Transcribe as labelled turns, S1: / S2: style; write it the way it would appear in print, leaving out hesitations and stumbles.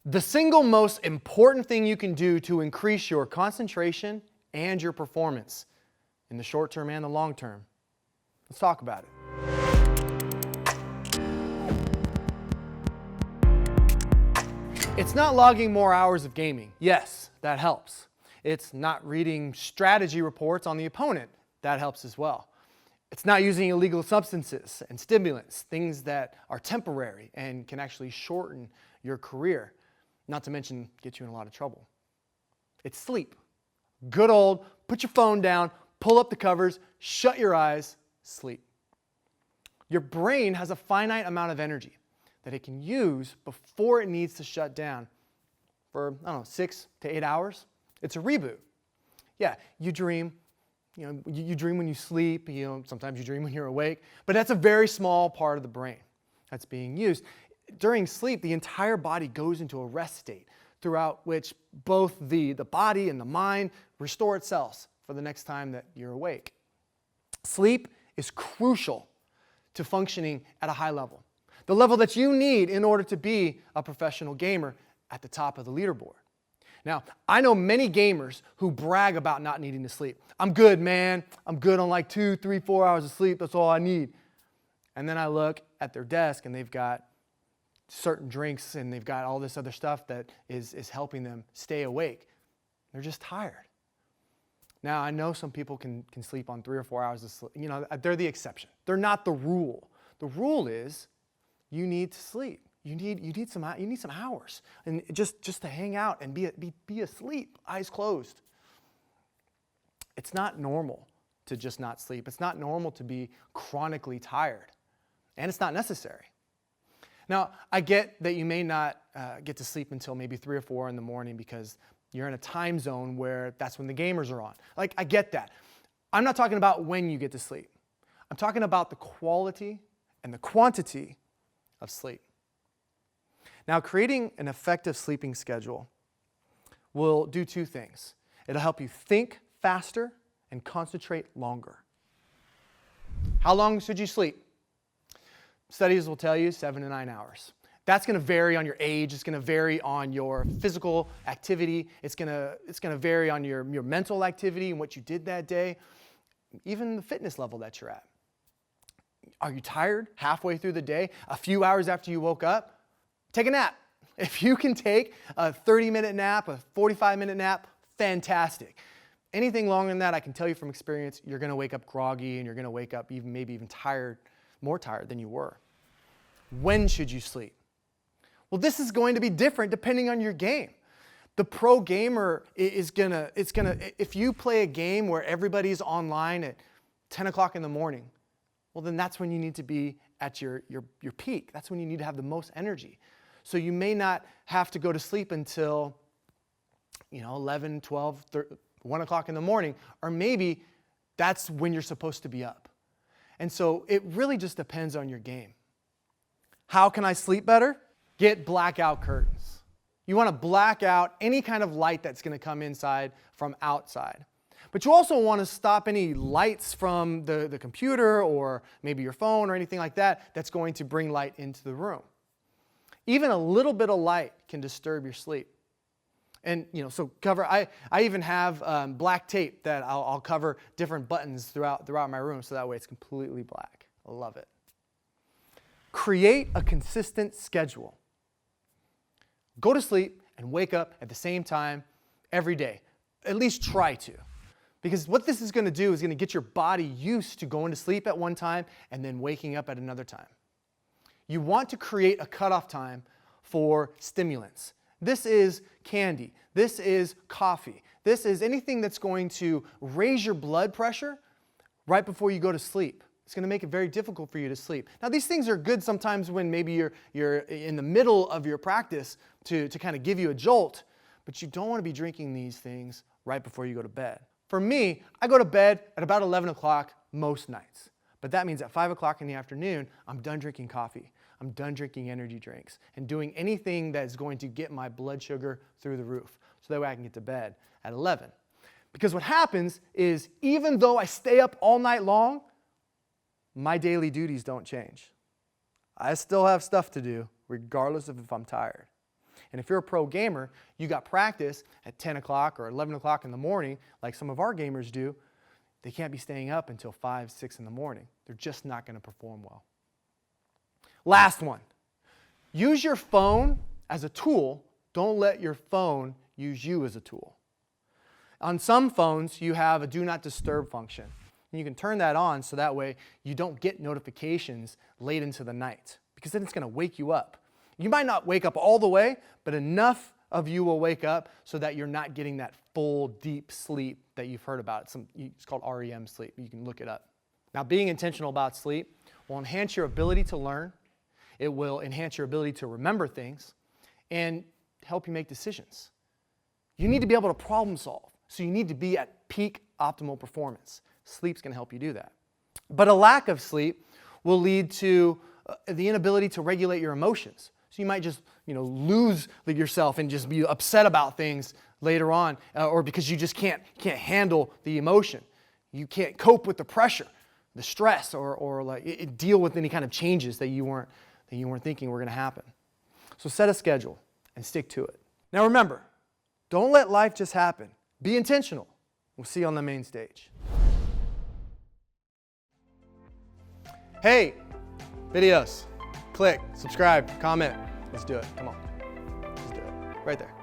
S1: The single most important thing you can do to increase your concentration and your performance in the short term and the long term. Let's talk about it. It's not logging more hours of gaming. Yes, that helps. It's not reading strategy reports on the opponent. That helps as well. It's not using illegal substances and stimulants, things that are temporary and can actually shorten your career, not to mention get you in a lot of trouble. It's sleep. Good old, put your phone down, pull up the covers, shut your eyes, sleep. Your brain has a finite amount of energy that it can use before it needs to shut down for, 6 to 8 hours. It's a reboot. Yeah, you dream. You dream when you sleep. Sometimes you dream when you're awake. But that's a very small part of the brain that's being used. During sleep, the entire body goes into a rest state, throughout which both the body and the mind restore itself for the next time that you're awake. Sleep is crucial to functioning at a high level, the level that you need in order to be a professional gamer at the top of the leaderboard. Now, I know many gamers who brag about not needing to sleep. I'm good, man. I'm good on like 2, 3, 4 hours of sleep. That's all I need. And then I look at their desk and they've got certain drinks and they've got all this other stuff that is helping them stay awake. They're just tired. Now, I know some people can sleep on 3 or 4 hours of sleep. They're the exception. They're not the rule. The rule is you need to sleep. You need some hours, and just to hang out and be asleep, eyes closed. It's not normal to just not sleep. It's not normal to be chronically tired, and it's not necessary. Now, I get that you may not get to sleep until maybe 3 or 4 in the morning because you're in a time zone where that's when the gamers are on. I get that. I'm not talking about when you get to sleep. I'm talking about the quality and the quantity of sleep. Now, creating an effective sleeping schedule will do 2 things. It'll help you think faster and concentrate longer. How long should you sleep? Studies will tell you 7 to 9 hours. That's going to vary on your age. It's going to vary on your physical activity. It's going to vary on your mental activity and what you did that day, even the fitness level that you're at. Are you tired halfway through the day, a few hours after you woke up? Take a nap. If you can take a 30-minute nap, a 45-minute nap, fantastic. Anything longer than that, I can tell you from experience, you're going to wake up groggy and you're going to wake up maybe even tired, more tired than you were. When should you sleep? Well, this is going to be different depending on your game. The pro gamer if you play a game where everybody's online at 10 o'clock in the morning, well, then that's when you need to be at your peak. That's when you need to have the most energy. So you may not have to go to sleep until 11, 12, 1 o'clock in the morning, or maybe that's when you're supposed to be up. And so it really just depends on your game. How can I sleep better? Get blackout curtains. You want to black out any kind of light that's going to come inside from outside. But you also want to stop any lights from the computer or maybe your phone or anything like that that's going to bring light into the room. Even a little bit of light can disturb your sleep. And so I even have black tape that I'll cover different buttons throughout my room so that way it's completely black. I love it. Create a consistent schedule. Go to sleep and wake up at the same time every day. At least try to. Because what this is going to do is going to get your body used to going to sleep at one time and then waking up at another time. You want to create a cutoff time for stimulants. This is candy. This is coffee. This is anything that's going to raise your blood pressure right before you go to sleep. It's going to make it very difficult for you to sleep. Now, these things are good sometimes when maybe you're in the middle of your practice to kind of give you a jolt, but you don't want to be drinking these things right before you go to bed. For me, I go to bed at about 11 o'clock most nights. But that means at 5 o'clock in the afternoon, I'm done drinking coffee. I'm done drinking energy drinks and doing anything that is going to get my blood sugar through the roof. So that way I can get to bed at 11. Because what happens is even though I stay up all night long, my daily duties don't change. I still have stuff to do regardless of if I'm tired. And if you're a pro gamer, you got practice at 10 o'clock or 11 o'clock in the morning, like some of our gamers do, they can't be staying up until 5, 6 in the morning. They're just not going to perform well. Last one. Use your phone as a tool. Don't let your phone use you as a tool. On some phones, you have a do not disturb function. And you can turn that on so that way you don't get notifications late into the night, because then it's going to wake you up. You might not wake up all the way, but enough of you will wake up so that you're not getting that full, deep sleep that you've heard about. It's called REM sleep. You can look it up. Now, being intentional about sleep will enhance your ability to learn. It will enhance your ability to remember things and help you make decisions. You need to be able to problem solve, so you need to be at peak optimal performance. Sleep's going to help you do that. But a lack of sleep will lead to the inability to regulate your emotions. So you might just, lose yourself and just be upset about things later on, or because you just can't handle the emotion. You can't cope with the pressure, the stress, or deal with any kind of changes that you weren't thinking were going to happen. So set a schedule and stick to it. Now remember, don't let life just happen. Be intentional. We'll see you on the main stage. Hey, videos. Click, subscribe, comment. Let's do it. Come on. Let's do it. Right there.